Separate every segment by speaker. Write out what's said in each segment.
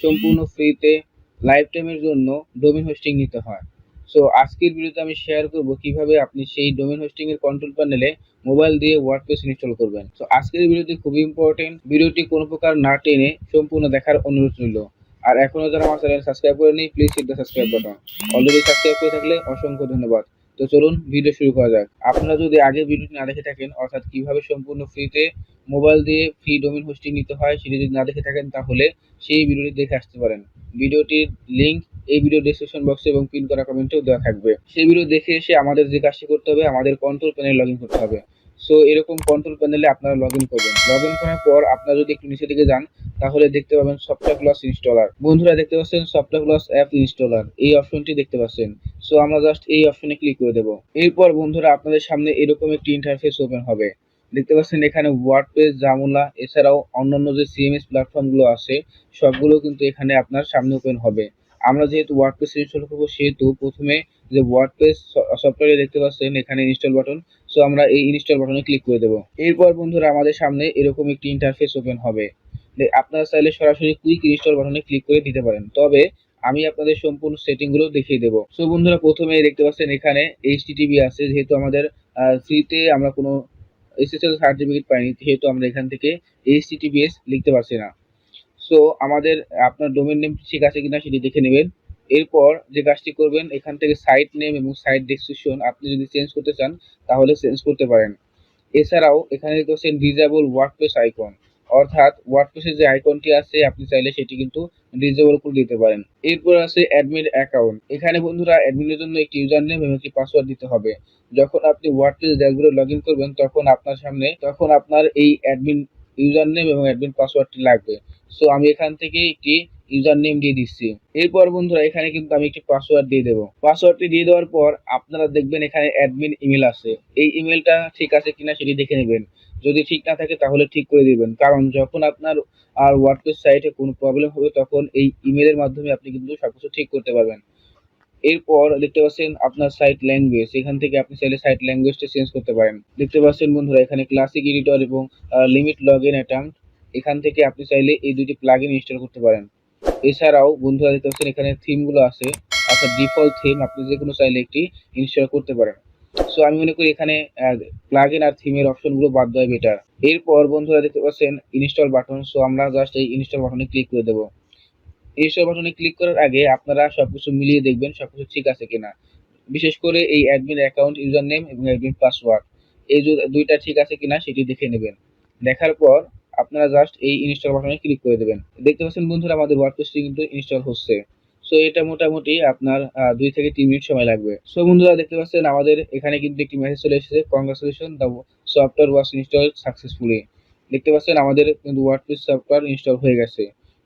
Speaker 1: সম্পূর্ণ ফ্রিতে লাইফ টাইমের জন্য ডোমেইন হোস্টিং নিতে হয়। সো আজকের ভিডিওতে আমি শেয়ার করব কিভাবে আপনি সেই ডোমেইন হোস্টিং এর কন্ট্রোল প্যানেলে মোবাইল দিয়ে ওয়ার্ডপ্রেস ইনস্টল করবেন। সো আজকের ভিডিওটি খুবই ইম্পর্টেন্ট, ভিডিওটি কোনো প্রকার না টেনে সম্পূর্ণ দেখার অনুরোধ রইল। আর এখনো যারা আমার চ্যানেল সাবস্ক্রাইব করেনি, please hit the subscribe button. Already subscribe করে থাকলে অসংখ্য ধন্যবাদ। তো চলুন ভিডিও শুরু করা যাক। আপনারা যদি আগের ভিডিওটি না দেখে থাকেন, অর্থাৎ কিভাবে সম্পূর্ণ ফ্রিতে মোবাইল দিয়ে ফ্রি ডোমেইন হোস্টিং নিতে হয়, সেটি যদি না দেখে থাকেন তাহলে সেই ভিডিওটি দেখে আসতে পারেন। ভিডিওটির লিংক এই ভিডিও ডেসক্রিপশন বক্সে এবং পিন করা কমেন্টেও দেওয়া থাকবে। সেই ভিডিও দেখে এসে আমাদের যে কাজটি করতে হবে, আমাদের কন্ট্রোল প্যানেলে লগ ইন করতে হবে। সো এরকম কন্ট্রোল প্যানেলে আপনারা লগ ইন করবেন। লগ ইন করার পর আপনারা যদি একটু নিচের দিকে যান তাহলে দেখতে পাবেন সফটওয়্যার প্লাস ইনস্টলার। বন্ধুরা দেখতে পাচ্ছেন সফটওয়্যার প্লাস অ্যাপ ইনস্টলার, এই অপশনটি দেখতে পাচ্ছেন। সো আমরা জাস্ট এই অপশনে ক্লিক করে দেব। এরপর বন্ধুরা আপনাদের সামনে এরকম একটি ইন্টারফেস ওপেন হবে। দেখতে পাচ্ছেন এখানে ওয়ার্ডপ্রেস, জামুলা এছাড়াও অন্যান্য যে সিএমএস প্ল্যাটফর্মগুলো আছে সবগুলো কিন্তু এখানে আপনার সামনে ওপেন হবে। আমরা যেহেতু ওয়ার্ডপ্রেস ইনস্টল করবো সেহেতু প্রথমে যে ওয়ার্ডপ্রেস সফটওয়্যারে দেখতে পাচ্ছেন এখানে ইনস্টল বাটন। সো আমরা এই ইনস্টল বাটনে ক্লিক করে দেবো। এরপর বন্ধুরা আমাদের সামনে এরকম একটি ইন্টারফেস ওপেন হবে। আপনারা চাইলে সরাসরি কুইক ইনস্টল বাটনে ক্লিক করে দিতে পারেন, তবে আমি আপনাদের সম্পূর্ণ সেটিংগুলো দেখিয়ে দেবো। সো বন্ধুরা প্রথমে দেখতে পাচ্ছেন এখানে এইচটিটিপি আছে, যেহেতু আমাদের ফ্রিতে আমরা কোনো এসএসএল সার্টিফিকেট পাইনি সেহেতু আমরা এখান থেকে এইচটিটিপিএস লিখতে পারছি না। সো আমাদের আপনার ডোমেইন নেম ঠিক আছে কিনা সেটি দেখে নেবেন। এরপর যে কাজটি করবেন, এখান থেকে সাইট নেম এবং সাইট ডেসক্রিপশন আপনি যদি চেঞ্জ করতে চান তাহলে চেঞ্জ করতে পারেন। এছাড়াও এখানে দেখতে পাচ্ছেন ডিজেবল ওয়ার্ডপ্রেস আইকন, অর্থাৎ ওয়ার্ডপ্রেসের যে আইকনটি আছে আপনি চাইলে সেটি কিন্তু ডিজেবল করে দিতে পারেন। এরপর আছে অ্যাডমিন অ্যাকাউন্ট। এখানে বন্ধুরা অ্যাডমিনের জন্য একটি ইউজার নেম এবং একটি পাসওয়ার্ড দিতে হবে। যখন আপনি ওয়ার্ডপ্রেস ড্যাশবোর্ডে লগ ইন করবেন তখন আপনার এই অ্যাডমিন ইউজার নেম এবং অ্যাডমিন পাসওয়ার্ডটি লাগবে। সো আমি এখান থেকে একটি ইউজার নেম দিয়ে দিচ্ছি। এরপর বন্ধুরা এখানে কিন্তু আমি একটি পাসওয়ার্ড দিয়ে দেবো। পাসওয়ার্ডটি দিয়ে দেওয়ার পর আপনারা দেখবেন এখানে অ্যাডমিন ইমেল আছে। এই ইমেলটা ঠিক আছে কিনা সেটি দেখে নেবেন। যদি ঠিক না থাকে তাহলে ঠিক করে দিবেন, কারণ যখন আপনার ওয়ার্ডপ্রেস সাইটে কোনো প্রবলেম হবে তখন এই ইমেলের মাধ্যমে আপনি কিন্তু সবকিছু ঠিক করতে পারবেন। এরপর দেখতে পাচ্ছেন আপনার সাইট ল্যাঙ্গুয়েজ, এখান থেকে আপনি চাইলে সাইট ল্যাঙ্গুয়েজটা চেঞ্জ করতে পারেন। দেখতে পাচ্ছেন বন্ধুরা এখানে ক্লাসিক এডিটর এবং লিমিট লগ ইন অ্যাটেম্পট, এখান থেকে আপনি চাইলে এই দুটি প্লাগইন ইনস্টল করতে পারেন। এছাড়াও বন্ধুরা দেখতে পাচ্ছেন এখানে থিমগুলো আছে, অর্থাৎ ডিফল্ট থিম আপনি যে কোনো চাইলে একটি ইনস্টল করতে পারেন। সো আমি মনে করি এখানে প্লাগইন আর থিমের অপশনগুলো বাদ দেওয়া বেটার। এরপর বন্ধুরা দেখতে পাচ্ছেন ইনস্টল বাটন। সো আমরা জাস্ট এই ইনস্টল বাটনে ক্লিক করে দেবো। ইনস্টল বাটনে ক্লিক করার আগে আপনারা সবকিছু মিলিয়ে দেখবেন সবকিছু ঠিক আছে কিনা। বিশেষ করে এই অ্যাডমিন অ্যাকাউন্ট ইউজার নেম এবং অ্যাডমিন পাসওয়ার্ড, এই দুইটা ঠিক আছে কিনা সেটি দেখে নেবেন। দেখার পর আপনারা জাস্ট এই ইনস্টল বাটনে ক্লিক করে দেবেন। দেখতে পাচ্ছেন বন্ধুরা আমাদের ওয়ার্ডপ্রেসটি কিন্তু ইনস্টল হচ্ছে। সো এটা মোটামুটি আপনার 2 থেকে 3 মিনিট সময় লাগবে। সো বন্ধুরা দেখতে পাচ্ছেন আমাদের এখানে কিন্তু একটি মেসেজ চলে এসেছে, congratulation the software was installed successfully. দেখতে পাচ্ছেন আমাদের কিন্তু ওয়ার্ডপ্রেস সফটওয়্যার ইনস্টল হয়ে গেছে।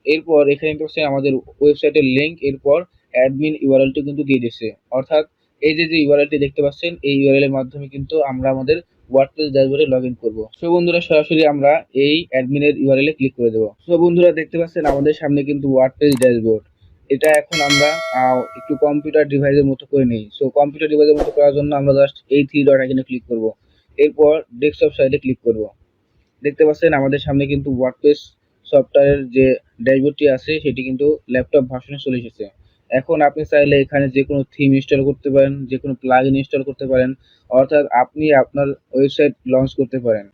Speaker 1: এরপর এখানে দেখতে পাচ্ছেন আমাদের ওয়েবসাইটের লিঙ্ক, এরপর অ্যাডমিন ইউআরএলটি কিন্তু দিয়ে দিচ্ছে। অর্থাৎ এই যে ইউআরএলটি দেখতে পাচ্ছেন এই ইউআরএল এর মাধ্যমে কিন্তু আমরা আমাদের ওয়ার্ডপ্রেস ড্যাশবোর্ডে লগ ইন করবো। সো বন্ধুরা সরাসরি আমরা এই অ্যাডমিনের ইউআরএল এ ক্লিক করে দেবো। সো বন্ধুরা দেখতে পাচ্ছেন আমাদের সামনে কিন্তু ওয়ার্ডপ্রেস ড্যাশবোর্ড। এটা এখন আমরা একটু কম্পিউটার ডিভাইসের মতো করে নিই। সো কম্পিউটার ডিভাইসের মতো করার জন্য আমরা জাস্ট এই থ্রি ডট আইকনে ক্লিক করব। এরপর ডেস্কটপ সাইডে ক্লিক করব। দেখতে পাচ্ছেন আমাদের সামনে কিন্তু ওয়ার্ডপ্রেস সফটওয়্যারের যে ড্যাশবোর্ডটি আছে সেটি কিন্তু ল্যাপটপ ভার্সনে চলে এসেছে। এখন আপনি চাইলে এখানে যে কোনো থিম ইনস্টল করতে পারেন, যে কোনো প্লাগইন ইনস্টল করতে পারেন, অর্থাৎ আপনি আপনার ওয়েবসাইট লঞ্চ করতে পারেন।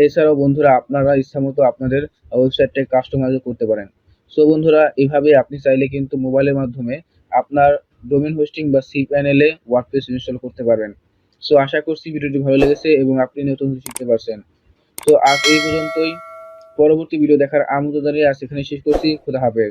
Speaker 1: এছাড়াও বন্ধুরা আপনারা ইচ্ছামতো আপনাদের ওয়েবসাইটটা কাস্টমাইজ করতে পারেন। সো বন্ধুরা এভাবে আপনি চাইলে কিন্তু মোবাইলের মাধ্যমে আপনার ডোমেইন হোস্টিং বা cPanel-এ ওয়ার্ডপ্রেস ইনস্টল করতে পারবেন। সো আশা করছি ভিডিওটি ভালো লেগেছে এবং আপনি নতুন কিছু শিখতে পারছেন। তো আজ এই পর্যন্তই। পরবর্তী ভিডিও দেখার আমন্ত্রণ জানিয়ে আজ এখানে শেষ করছি। খোদা হাফেজ।